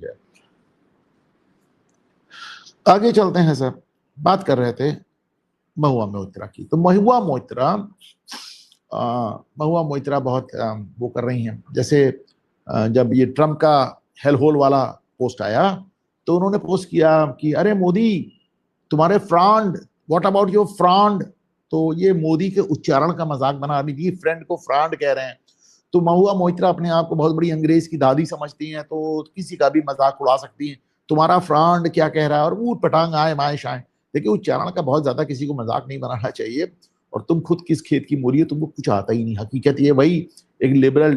है। आगे चलते हैं सर, बात कर रहे थे महुआ मोइत्रा की। तो महुआ मोइत्रा बहुत वो कर रही हैं। जैसे जब ये ट्रम्प का हेल होल वाला पोस्ट आया तो उन्होंने पोस्ट किया कि अरे मोदी तुम्हारे fraud, what about your fraud. तो ये मोदी के उच्चारण का मजाक बना रही थी, फ्रेंड को फ्रॉड कह रहे हैं। तो महुआ मोइत्रा अपने आप को बहुत बड़ी अंग्रेज की दादी समझती हैं, तो किसी का भी मजाक उड़ा सकती हैं। तुम्हारा फ्रॉड क्या कह रहा है, और ऊट पटांग आए माए शाए। देखिए उच्चारण का बहुत ज्यादा किसी को मजाक नहीं बनाना चाहिए। और तुम खुद किस खेत की मूली हो, तुमको कुछ आता ही नहीं। हकीकत ये वही एक लिबरल,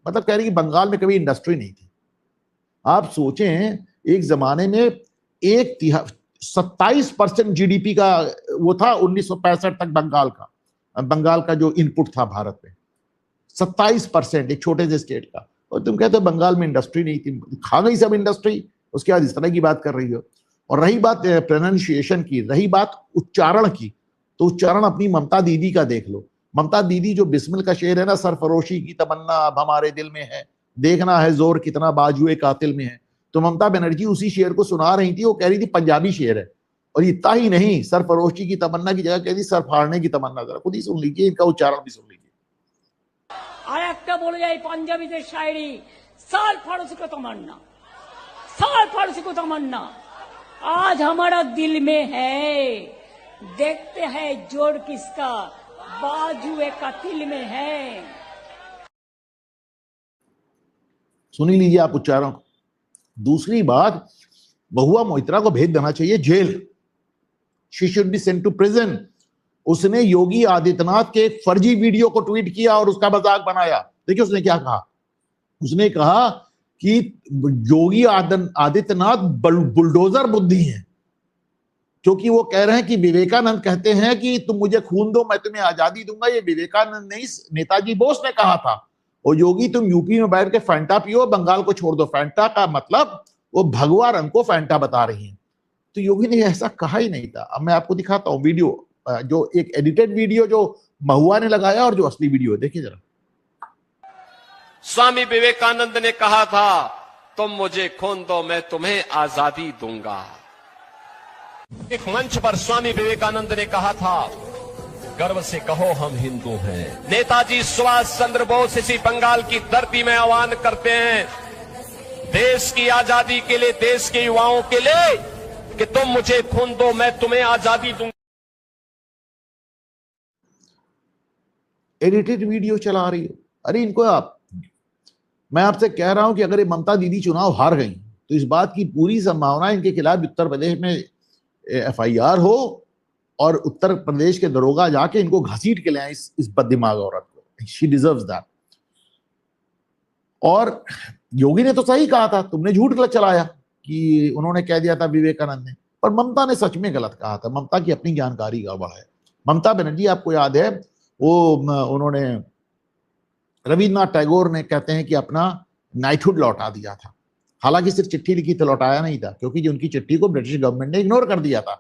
मतलब कह रही कि बंगाल में कभी इंडस्ट्री नहीं थी। आप सोचें एक जमाने में 27% जीडीपी का वो था 1965 तक बंगाल का जो इनपुट था भारत में 27%, एक छोटे से स्टेट का। और तुम कहते हो बंगाल में इंडस्ट्री नहीं थी, खा गई सब इंडस्ट्री। उसके बाद इस तरह की बात कर रही हो। और रही बात प्रोनाउंसिएशन की, रही बात उच्चारण की, तो उच्चारण अपनी ममता दीदी का देख लो। ममता दीदी जो बिस्मिल का शेर है ना, सरफरोशी की तमन्ना अब हमारे दिल में है, देखना है जोर कितना बाजुए कातिल में है। तो ममता बनर्जी उसी शेर को सुना रही थी। वो कह रही थी पंजाबी शेर है, और इतना ही नहीं, सरफरोशी की तमन्ना की जगह कह रही सर फाड़ने की तमन्ना। जरा खुद ही सुन लीजिए, इनका उच्चारण भी सुन लीजिए। আর একটা বলে যাই পাঞ্জাবিদের শায়রি, साल फारसी को तमन्ना, साल फारसी को तमन्ना, आज हमारा दिल में है, देखते हैं जोड़ किसका बाजुए कातिल में है। सुनी लीजिए आप उच्चारण। दूसरी बात, महुआ मोइत्रा को भेज देना चाहिए जेल। She should be sent to prison. उसने योगी आदित्यनाथ के एक फर्जी वीडियो को ट्वीट किया और उसका मजाक बनाया। देखिए उसने क्या कहा। उसने कहा कि योगी आदित्यनाथ बुलडोजर बुद्धि है, क्योंकि वो कह रहे हैं कि विवेकानंद कहते हैं कि तुम मुझे खून दो मैं तुम्हें आजादी दूंगा। ये विवेकानंद नहीं, नेताजी बोस ने कहा था। और योगी तुम यूपी में बैठ के फैंटा पियो, बंगाल को छोड़ दो। फैंटा का मतलब वो भगवा रंग को फैंटा बता रही है। तो योगी ने ऐसा कहा ही नहीं था। अब मैं आपको दिखाता हूं वीडियो, जो एक एडिटेड वीडियो जो महुआ ने लगाया और जो असली वीडियो है, देखिए जरा। स्वामी विवेकानंद ने कहा था तुम मुझे खून दो मैं तुम्हें आजादी दूंगा। एक मंच पर स्वामी विवेकानंद ने कहा था गर्व से कहो हम हिंदू हैं। नेताजी सुभाष चंद्र बोस इसी बंगाल की धरती में आह्वान करते हैं देश की आजादी के लिए, देश के युवाओं के लिए, कि तुम मुझे खून दो मैं तुम्हें आजादी दूंगा। एडिटेड वीडियो चला रही हो। अरे इनको मैं आपसे कह रहा हूं कि अगर ये ममता दीदी चुनाव हार गई तो इस बात की पूरी संभावना इनके खिलाफ उत्तर प्रदेश में एफआईआर हो और उत्तर प्रदेश के दरोगा जाके इनको घसीट के ले आए इस बददिमाग औरत को। She deserves that. और योगी ने तो सही कहा था, तुमने झूठ गलत चलाया कि उन्होंने कह दिया था विवेकानंद ने, पर ममता ने सच में गलत कहा था। ममता की अपनी जानकारी गड़बड़ है। ममता बनर्जी आपको याद है वो उन्होंने रविन्द्रनाथ टैगोर ने कहते हैं कि अपना नाइटहुड लौटा दिया था। हालांकि सिर्फ चिट्ठी लिखी तो लौटाया नहीं था, क्योंकि जो उनकी चिट्ठी को ब्रिटिश गवर्नमेंट ने इग्नोर कर दिया था।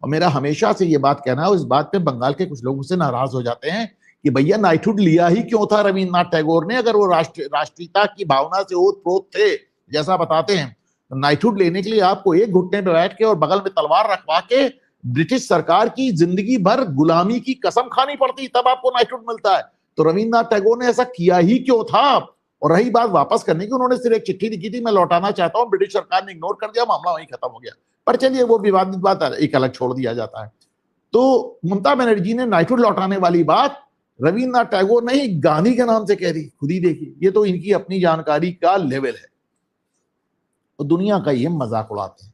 और मेरा हमेशा से ये बात कहना है, इस बात पे बंगाल के कुछ लोग मुझसे नाराज हो जाते हैं कि भैया नाइटहुड लिया ही क्यों था रविन्द्रनाथ टैगोर ने, अगर वो राष्ट्रीयता की भावना से ओत-प्रोत थे जैसा बताते हैं। तो नाइटहुड लेने के लिए आपको एक घुटने पे बैठ के और बगल में तलवार रखवा के ब्रिटिश सरकार की जिंदगी भर गुलामी की कसम खानी पड़ती, तब आपको नाइटहुड मिलता है। तो रविन्द्रनाथ टैगोर ने ऐसा किया ही क्यों था। और रही बात वापस करने की, उन्होंने सिर्फ एक चिट्ठी लिखी थी मैं लौटाना चाहता हूं, ब्रिटिश सरकार ने इग्नोर कर दिया, मामला वहीं खत्म हो गया। पर चलिए वो विवादित बात एक अलग छोड़ दिया जाता है। तो ममता बनर्जी ने नाइटहुड लौटाने वाली बात रविन्द्रनाथ टैगोर नहीं गांधी के नाम से कह रही। खुद ही देखिए, ये तो इनकी अपनी जानकारी का लेवल है। तो दुनिया का ये मजाक उड़ाते हैं।